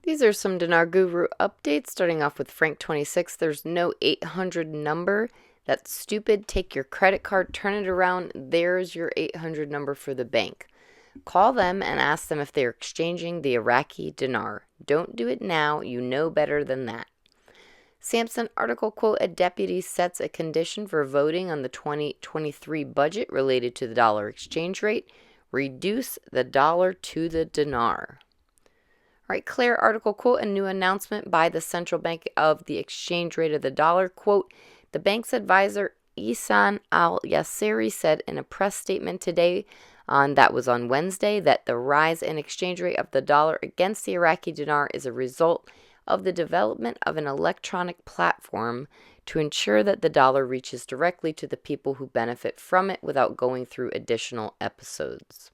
These are some Dinar Guru updates, starting off with Frank 26. There's no 800 number. That's stupid. Take your credit card, turn it around. There's your 800 number for the bank. Call them and ask them if they're exchanging the Iraqi dinar. Don't do it now. You know better than that. Sampson article quote, a deputy sets a condition for voting on the 2023 budget related to the dollar exchange rate. Reduce the dollar to the dinar. All right, Claire article quote, a new announcement by the central bank of the exchange rate of the dollar. Quote, the bank's advisor Ihsan al-Yasseri said in a press statement today that was on Wednesday that the rise in exchange rate of the dollar against the Iraqi dinar is a result of the development of an electronic platform to ensure that the dollar reaches directly to the people who benefit from it without going through additional episodes.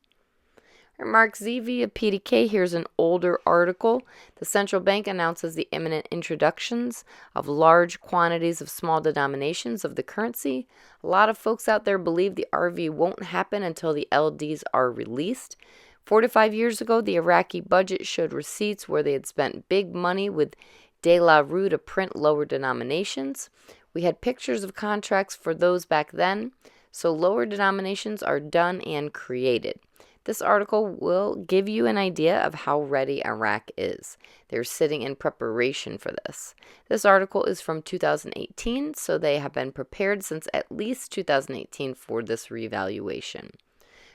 Mark Z via PDK, here's an older article. The central bank announces the imminent introductions of large quantities of small denominations of the currency. A lot of folks out there believe the RV won't happen until the LDs are released. 4 to 5 years ago, the Iraqi budget showed receipts where they had spent big money with De La Rue to print lower denominations. We had pictures of contracts for those back then, so lower denominations are done and created. This article will give you an idea of how ready Iraq is. They're sitting in preparation for this. This article is from 2018, so they have been prepared since at least 2018 for this reevaluation.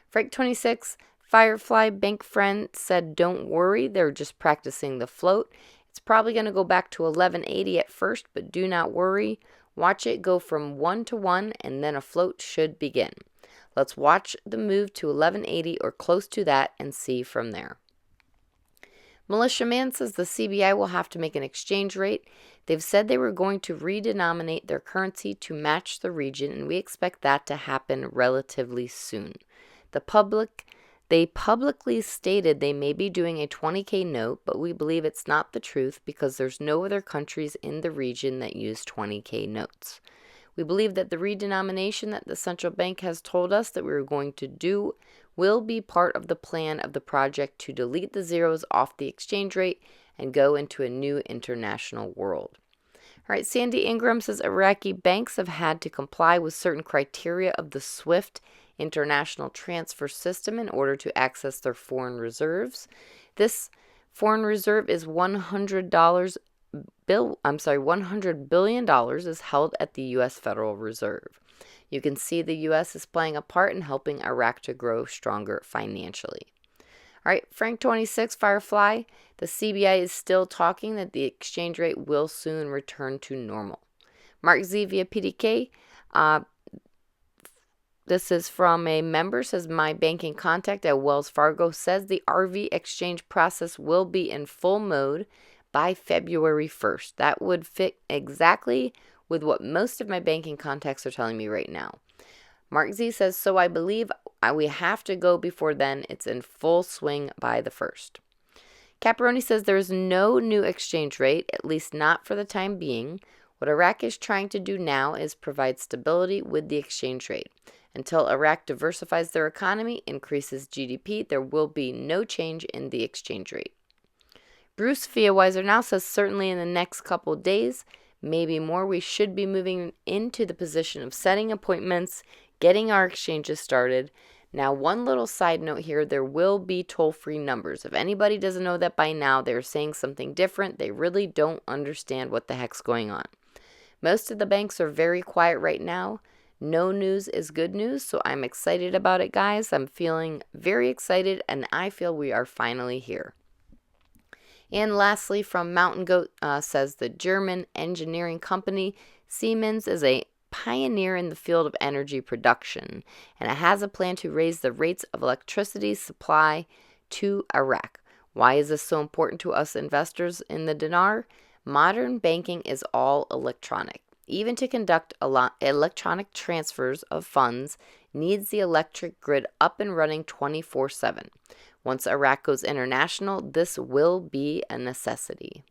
Frank 26, Firefly bank friend said, don't worry, they're just practicing the float. It's probably going to go back to 1180 at first, but do not worry. Watch it go from 1 to 1, and then a float should begin. Let's watch the move to 1180 or close to that and see from there. Militiaman says the CBI will have to make an exchange rate. They've said they were going to redenominate their currency to match the region, and we expect that to happen relatively soon. They publicly stated they may be doing a 20K note, but we believe it's not the truth because there's no other countries in the region that use 20K notes. We believe that the redenomination that the central bank has told us that we are going to do will be part of the plan of the project to delete the zeros off the exchange rate and go into a new international world. All right, Sandy Ingram says Iraqi banks have had to comply with certain criteria of the SWIFT international transfer system in order to access their foreign reserves. This foreign reserve is $100 billion is held at the U.S. Federal Reserve. You can see the U.S. is playing a part in helping Iraq to grow stronger financially. All right, Frank 26, Firefly, the CBI is still talking that the exchange rate will soon return to normal. Mark Z via PDK, this is from a member, says my banking contact at Wells Fargo says the RV exchange process will be in full mode by February 1st. That would fit exactly with what most of my banking contacts are telling me right now. Mark Z says, so I believe we have to go before then. It's in full swing by the 1st. Caparoni says there is no new exchange rate, at least not for the time being. What Iraq is trying to do now is provide stability with the exchange rate. Until Iraq diversifies their economy, increases GDP, there will be no change in the exchange rate. Bruce Fiaweiser now says certainly in the next couple days, maybe more, we should be moving into the position of setting appointments, getting our exchanges started. Now, one little side note here, there will be toll-free numbers. If anybody doesn't know that by now, they're saying something different. They really don't understand what the heck's going on. Most of the banks are very quiet right now. No news is good news, so I'm excited about it, guys. I'm feeling very excited, and I feel we are finally here. And lastly, from Mountain Goat says the German engineering company Siemens is a pioneer in the field of energy production, and it has a plan to raise the rates of electricity supply to Iraq. Why is this so important to us investors in the dinar? Modern banking is all electronic. Even to conduct electronic transfers of funds needs the electric grid up and running 24/7. Once Iraq goes international, this will be a necessity.